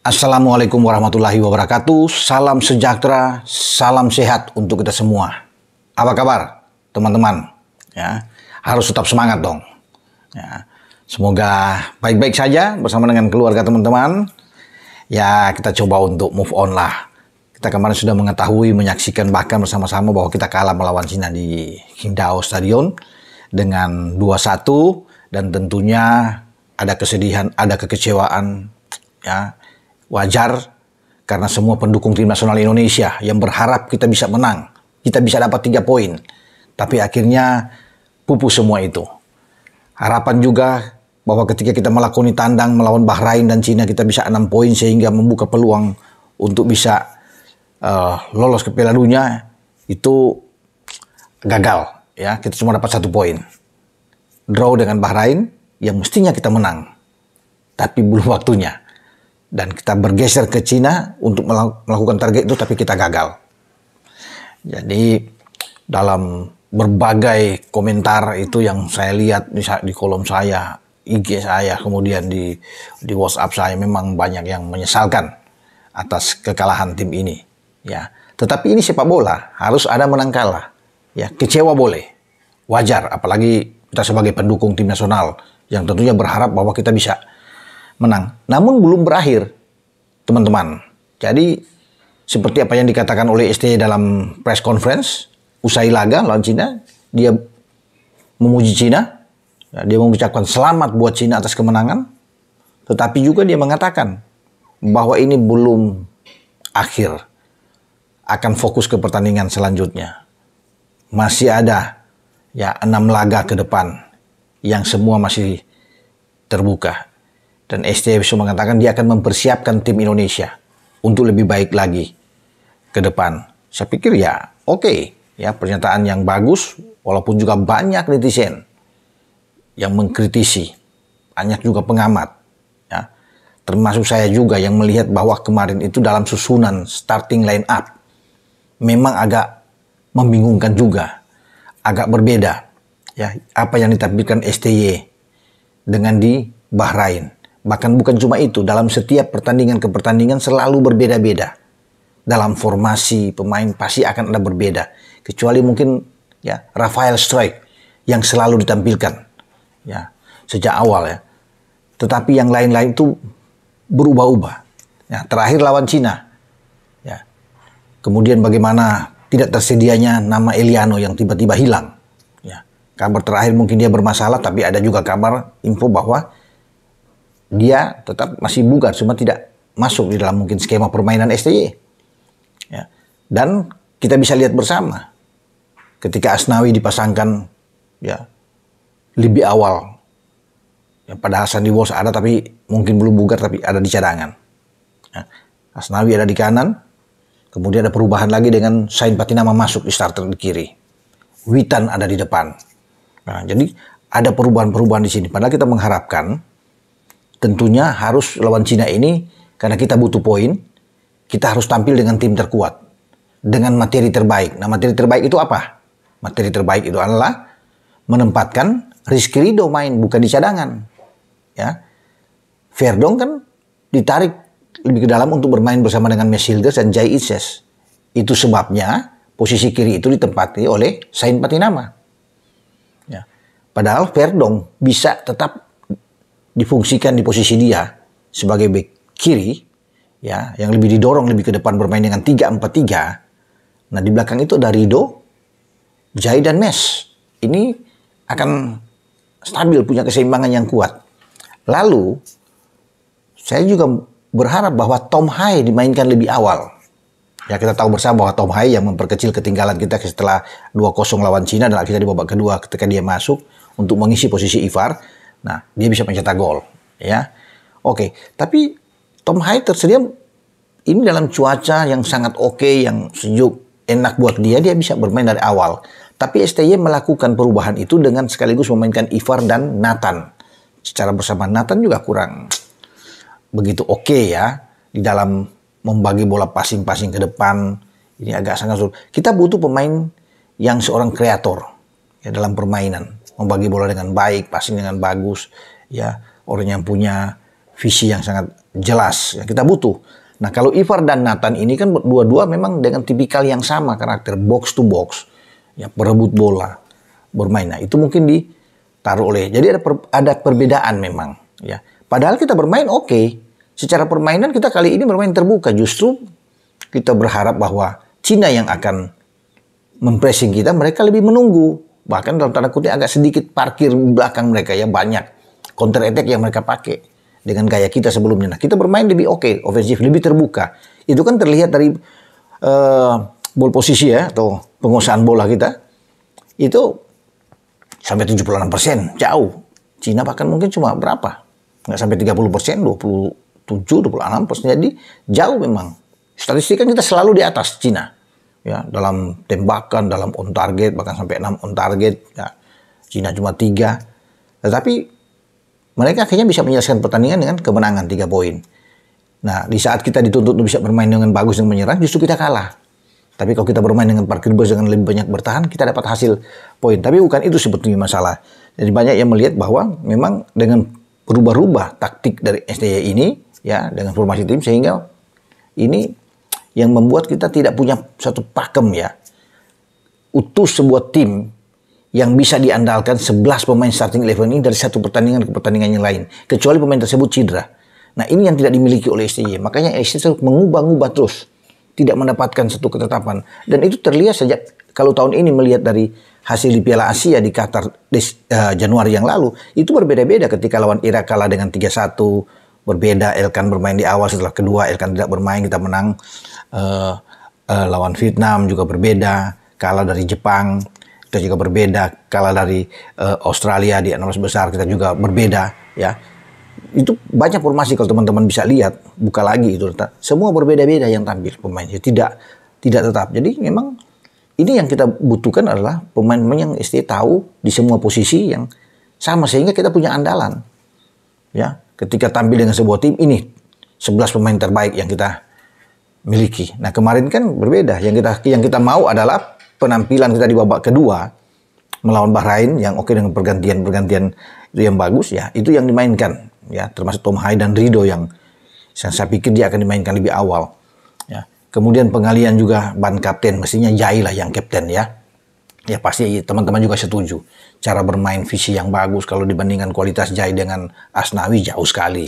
Assalamualaikum warahmatullahi wabarakatuh. Salam sejahtera, salam sehat untuk kita semua. Apa kabar, teman-teman? Ya, harus tetap semangat dong. Ya, semoga baik-baik saja bersama dengan keluarga teman-teman. Ya, kita coba untuk move on lah. Kita kemarin sudah mengetahui, menyaksikan bahkan bersama-sama bahwa kita kalah melawan Cina di Qingdao Stadion dengan 2-1 dan tentunya ada kesedihan, ada kekecewaan, ya. Wajar, karena semua pendukung tim nasional Indonesia yang berharap kita bisa menang, kita bisa dapat 3 poin. Tapi akhirnya pupus semua itu. Harapan juga bahwa ketika kita melakoni tandang melawan Bahrain dan Cina, kita bisa 6 poin sehingga membuka peluang untuk bisa lolos ke Piala Dunia, itu gagal. Ya, kita cuma dapat 1 poin. Draw dengan Bahrain yang mestinya kita menang, tapi belum waktunya. Dan kita bergeser ke Cina untuk melakukan target itu, tapi kita gagal. Jadi dalam berbagai komentar itu yang saya lihat di kolom saya, IG saya, kemudian di WhatsApp saya, memang banyak yang menyesalkan atas kekalahan tim ini. Ya, tetapi ini sepak bola, harus ada menang kalah. Ya, kecewa boleh, wajar. Apalagi kita sebagai pendukung tim nasional yang tentunya berharap bahwa kita bisa menang. Namun belum berakhir, teman-teman. Jadi seperti apa yang dikatakan oleh STY dalam press conference usai laga lawan Cina, dia memuji Cina, ya, dia mengucapkan selamat buat Cina atas kemenangan, tetapi juga dia mengatakan bahwa ini belum akhir, akan fokus ke pertandingan selanjutnya. Masih ada ya 6 laga ke depan yang semua masih terbuka. Dan STY bisa mengatakan dia akan mempersiapkan tim Indonesia untuk lebih baik lagi ke depan. Saya pikir ya oke, ya, pernyataan yang bagus, walaupun juga banyak netizen yang mengkritisi, banyak juga pengamat, ya, termasuk saya juga yang melihat bahwa kemarin itu dalam susunan starting line up memang agak membingungkan juga, agak berbeda, ya, apa yang ditampilkan STY dengan di Bahrain. Bahkan bukan cuma itu, dalam setiap pertandingan ke pertandingan selalu berbeda-beda. Dalam formasi pemain pasti akan ada berbeda. Kecuali mungkin ya Rafael Strike yang selalu ditampilkan ya sejak awal ya. Tetapi yang lain-lain itu berubah-ubah. Ya, terakhir lawan Cina. Ya. Kemudian bagaimana tidak tersedianya nama Eliano yang tiba-tiba hilang. Ya. Kabar terakhir mungkin dia bermasalah, tapi ada juga kabar info bahwa dia tetap masih bugar, cuma tidak masuk di dalam mungkin skema permainan STY. Ya. Dan kita bisa lihat bersama ketika Asnawi dipasangkan ya lebih awal. Ya, padahal Sandi Walsh ada tapi mungkin belum bugar, tapi ada di cadangan. Ya. Asnawi ada di kanan, kemudian ada perubahan lagi dengan Sain Patinama masuk di starter di kiri. Witan ada di depan. Nah, jadi ada perubahan-perubahan di sini. Padahal kita mengharapkan tentunya harus lawan Cina ini, karena kita butuh poin, kita harus tampil dengan tim terkuat, dengan materi terbaik. Nah, materi terbaik itu apa? Materi terbaik itu adalah menempatkan Rizky Ridho main, bukan di cadangan. Ya, Verdong kan ditarik lebih ke dalam untuk bermain bersama dengan Meshilders dan Jai Ises. Itu sebabnya posisi kiri itu ditempati oleh Sain Patinama. Ya. Padahal Verdong bisa tetap difungsikan di posisi dia sebagai bek kiri, ya, yang lebih didorong lebih ke depan, bermain dengan 3-4-3. Nah, di belakang itu ada Ridho, Jai dan Mes. Ini akan stabil, punya keseimbangan yang kuat. Lalu saya juga berharap bahwa Tom Hai dimainkan lebih awal. Ya, kita tahu bersama bahwa Tom Hai yang memperkecil ketinggalan kita setelah 2-0 lawan Cina dan akhirnya di babak kedua ketika dia masuk untuk mengisi posisi Ivar. Nah, dia bisa mencetak gol, ya. Oke, tapi Tom Hai tersedia ini dalam cuaca yang sangat oke, yang sejuk, enak buat dia bisa bermain dari awal. Tapi STY melakukan perubahan itu dengan sekaligus memainkan Ivar dan Nathan. Secara bersama Nathan juga kurang begitu oke ya, di dalam membagi bola passing-passing ke depan. Ini agak sangat sulit. Kita butuh pemain yang seorang kreator ya dalam permainan, membagi bola dengan baik, passing dengan bagus, ya, orang yang punya visi yang sangat jelas. Ya, kita butuh. Nah, kalau Ivar dan Nathan ini kan dua-dua memang dengan tipikal yang sama karakter, box to box, ya, perebut bola, bermain. Nah, itu mungkin ditaruh oleh. Jadi ada perbedaan memang, ya. Padahal kita bermain oke. Secara permainan kita kali ini bermain terbuka. Justru kita berharap bahwa Cina yang akan mempressing kita, mereka lebih menunggu. Bahkan dalam tanda kutip agak sedikit parkir belakang mereka, ya, banyak counter attack yang mereka pakai dengan gaya kita sebelumnya. Nah, kita bermain lebih oke, ofensif, lebih terbuka. Itu kan terlihat dari ball posisi, ya, atau penguasaan bola kita. Itu sampai 76%, jauh. Cina bahkan mungkin cuma berapa? Nggak sampai 30%, 27, 26%. Jadi jauh memang. Statistik kan kita selalu di atas Cina. Ya, dalam tembakan, dalam on target, bahkan sampai 6 on target, ya, Cina cuma 3. Tetapi mereka akhirnya bisa menyelesaikan pertandingan dengan kemenangan 3 poin. Nah, di saat kita dituntut untuk bisa bermain dengan bagus dan menyerang, justru kita kalah. Tapi kalau kita bermain dengan parkir bus dengan lebih banyak bertahan, kita dapat hasil poin. Tapi bukan itu sebetulnya masalah. Jadi banyak yang melihat bahwa memang dengan berubah-ubah taktik dari STY ini, ya, dengan formasi tim, sehingga ini yang membuat kita tidak punya satu pakem, ya, utuh sebuah tim yang bisa diandalkan 11 pemain starting 11 ini dari satu pertandingan ke pertandingan yang lain, kecuali pemain tersebut cedera. Nah, ini yang tidak dimiliki oleh STY. Makanya STY mengubah-ubah terus, tidak mendapatkan satu ketetapan. Dan itu terlihat sejak, kalau tahun ini melihat dari hasil di Piala Asia di Qatar Januari yang lalu, itu berbeda-beda. Ketika lawan Irak kalah dengan 3-1, berbeda. Elkan bermain di awal, setelah kedua Elkan tidak bermain, kita menang. Lawan Vietnam juga berbeda, kalah dari Jepang kita juga berbeda, kalah dari Australia di 16 besar kita juga berbeda, ya. Itu banyak formasi, kalau teman-teman bisa lihat, buka lagi itu, semua berbeda-beda yang tampil pemainnya, tidak tetap. Jadi memang ini yang kita butuhkan adalah pemain-pemain yang tahu di semua posisi yang sama, sehingga kita punya andalan, ya. Ketika tampil dengan sebuah tim ini 11 pemain terbaik yang kita miliki. Nah, kemarin kan berbeda. Yang kita mau adalah penampilan kita di babak kedua melawan Bahrain yang oke dengan pergantian itu yang bagus, ya. Itu yang dimainkan, ya, termasuk Tom Hai dan Rido yang saya pikir dia akan dimainkan lebih awal, ya. Kemudian pengalian juga ban kapten, mestinya Jai lah yang kapten, ya. Ya, pasti teman-teman juga setuju. Cara bermain, visi yang bagus, kalau dibandingkan kualitas Jai dengan Asnawi jauh sekali,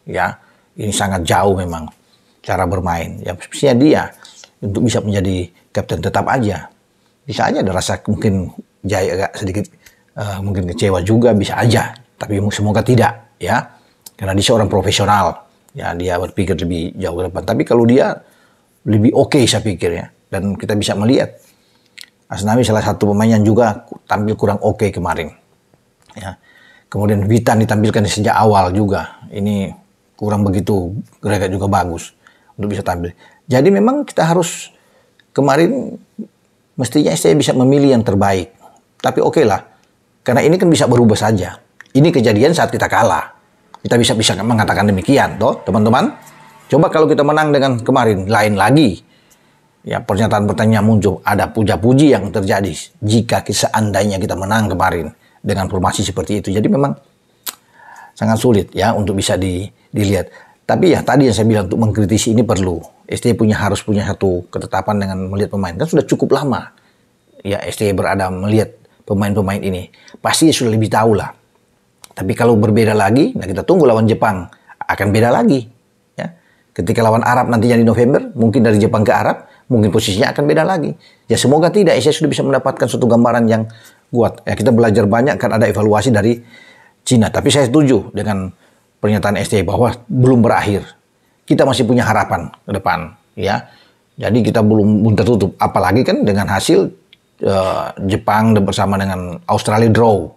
ya. Ini sangat jauh memang cara bermain. Ya, mestinya dia untuk bisa menjadi kapten tetap aja. Bisa aja ada rasa mungkin Jai agak sedikit mungkin kecewa juga, bisa aja. Tapi semoga tidak, ya. Karena dia seorang profesional. Ya, dia berpikir lebih jauh ke depan. Tapi kalau dia lebih oke, saya pikir, ya. Dan kita bisa melihat Asnawi salah satu pemain yang juga tampil kurang oke kemarin, ya. Kemudian Witan ditampilkan sejak awal juga. Ini kurang begitu, Gregat juga bagus untuk bisa tampil. Jadi memang kita harus, kemarin mestinya saya bisa memilih yang terbaik. Tapi oke lah, karena ini kan bisa berubah saja. Ini kejadian saat kita kalah. Kita bisa mengatakan demikian, toh, teman-teman. Coba kalau kita menang dengan kemarin, lain lagi. Ya, pernyataan-pertanyaan muncul, ada puja-puji yang terjadi jika seandainya kita menang kemarin dengan formasi seperti itu. Jadi memang sangat sulit, ya, untuk bisa dilihat. Tapi ya tadi yang saya bilang, untuk mengkritisi ini perlu. STY harus punya satu ketetapan dengan melihat pemain. Kan sudah cukup lama, ya, STY berada melihat pemain-pemain ini. Pasti sudah lebih tahu lah. Tapi kalau berbeda lagi, nah kita tunggu lawan Jepang, akan beda lagi, ya. Ketika lawan Arab nantinya di November, mungkin dari Jepang ke Arab, mungkin posisinya akan beda lagi. Ya, semoga tidak, STY sudah bisa mendapatkan suatu gambaran yang kuat. Ya, kita belajar banyak, kan ada evaluasi dari Cina. Tapi saya setuju dengan pernyataan STY bahwa belum berakhir. Kita masih punya harapan ke depan, ya. Jadi kita belum tertutup. Apalagi kan dengan hasil Jepang bersama dengan Australia draw.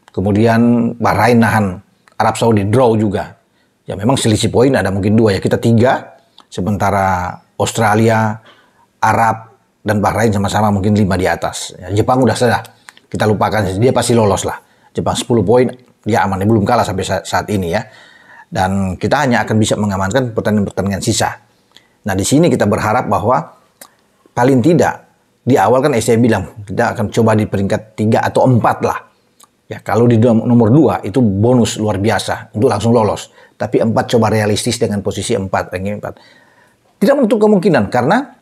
Kemudian Bahrain nahan Arab Saudi draw juga. Ya, memang selisih poin ada mungkin 2, ya. Kita 3, sementara Australia, Arab, dan Bahrain sama-sama mungkin 5 di atas. Ya, Jepang udah sudah, kita lupakan, dia pasti lolos lah. Jepang 10 poin, dia aman, dia belum kalah sampai saat ini, ya. Dan kita hanya akan bisa mengamankan pertandingan-pertandingan sisa. Nah, di sini kita berharap bahwa paling tidak di awal kan saya bilang kita akan coba di peringkat 3 atau 4 lah. Ya, kalau di nomor 2 itu bonus luar biasa untuk langsung lolos. Tapi 4 coba realistis dengan posisi 4, ranking 4. Tidak menutup kemungkinan, karena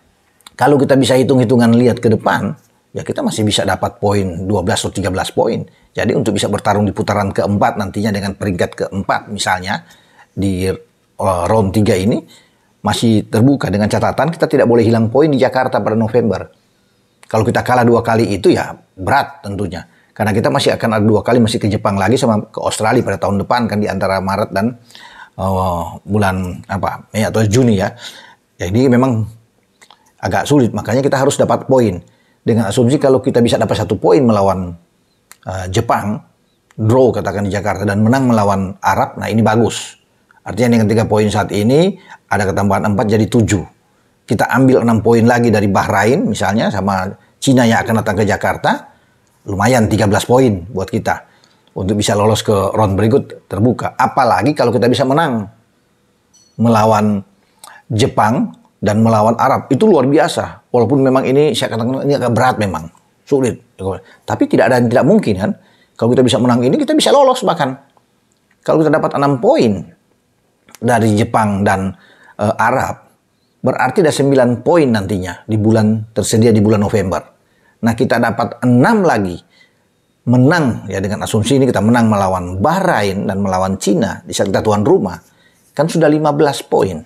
kalau kita bisa hitung-hitungan lihat ke depan, ya kita masih bisa dapat poin 12 atau 13 poin. Jadi untuk bisa bertarung di putaran keempat nantinya dengan peringkat keempat misalnya di round 3 ini masih terbuka, dengan catatan kita tidak boleh hilang poin di Jakarta pada November. Kalau kita kalah 2 kali itu ya berat tentunya. Karena kita masih akan ada 2 kali masih ke Jepang lagi sama ke Australia pada tahun depan kan, di antara Maret dan bulan Mei atau Juni ya. Jadi memang agak sulit, makanya kita harus dapat poin. Dengan asumsi kalau kita bisa dapat 1 poin melawan Jepang, draw katakan di Jakarta, dan menang melawan Arab, nah ini bagus. Artinya dengan 3 poin saat ini ada ketambahan 4 jadi 7. Kita ambil 6 poin lagi dari Bahrain misalnya sama Cina yang akan datang ke Jakarta. Lumayan 13 poin buat kita untuk bisa lolos ke round berikut terbuka. Apalagi kalau kita bisa menang melawan Jepang dan melawan Arab, itu luar biasa. Walaupun memang ini saya katakan ini agak berat memang, sulit. Tapi tidak ada yang tidak mungkin kan. Kalau kita bisa menang ini, kita bisa lolos bahkan. Kalau kita dapat 6 poin dari Jepang dan Arab, berarti ada 9 poin nantinya di bulan tersedia di bulan November. Nah, kita dapat 6 lagi menang ya, dengan asumsi ini kita menang melawan Bahrain dan melawan Cina di saat kita tuan rumah, kan sudah 15 poin.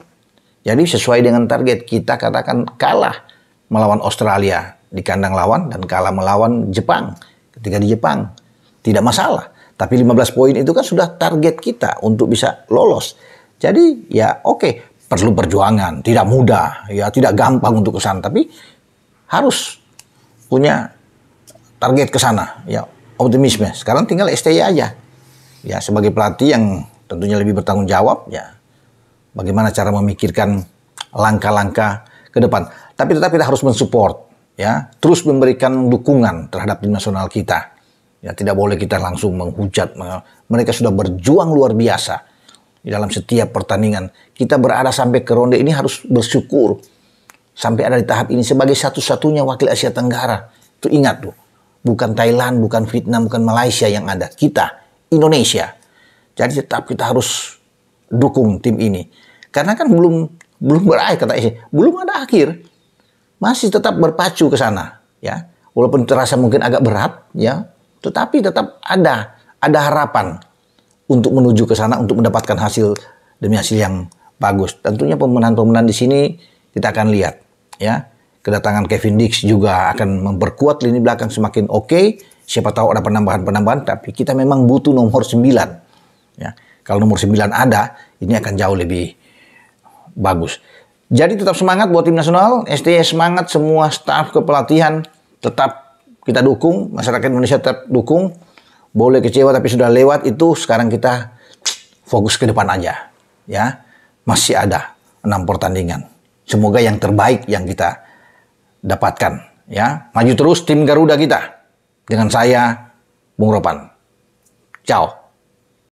Jadi sesuai dengan target kita, katakan kalah melawan Australia di kandang lawan dan kalah melawan Jepang ketika di Jepang, tidak masalah. Tapi 15 poin itu kan sudah target kita untuk bisa lolos. Jadi ya oke, perlu perjuangan, tidak mudah ya, tidak gampang untuk ke sana, tapi harus punya target ke sana, ya optimisme. Sekarang tinggal STY aja, ya sebagai pelatih yang tentunya lebih bertanggung jawab, ya bagaimana cara memikirkan langkah-langkah ke depan. Tapi tetap kita harus mensupport, ya terus memberikan dukungan terhadap tim nasional kita. Ya tidak boleh kita langsung menghujat. Mereka sudah berjuang luar biasa di dalam setiap pertandingan. Kita berada sampai ke ronde ini harus bersyukur. Sampai ada di tahap ini sebagai satu-satunya wakil Asia Tenggara. Itu ingat tuh. Bukan Thailand, bukan Vietnam, bukan Malaysia yang ada. Kita, Indonesia. Jadi tetap kita harus dukung tim ini. Karena kan belum berakhir, kata Isi. Belum ada akhir. Masih tetap berpacu ke sana. Ya. Walaupun terasa mungkin agak berat. Ya. Tetapi tetap ada harapan untuk menuju ke sana, untuk mendapatkan hasil demi hasil yang bagus. Tentunya pemenang-pemenang di sini kita akan lihat. Ya, kedatangan Kevin Dix juga akan memperkuat lini belakang semakin oke. Siapa tahu ada penambahan-penambahan, tapi kita memang butuh nomor 9. Ya, kalau nomor 9 ada, ini akan jauh lebih bagus. Jadi tetap semangat buat tim nasional, STY semangat, semua staf kepelatihan tetap kita dukung, masyarakat Indonesia tetap dukung. Boleh kecewa tapi sudah lewat itu, sekarang kita fokus ke depan aja. Ya, masih ada 6 pertandingan. Semoga yang terbaik yang kita dapatkan. Ya, maju terus tim Garuda kita. Dengan saya, Bung Ropan. Ciao.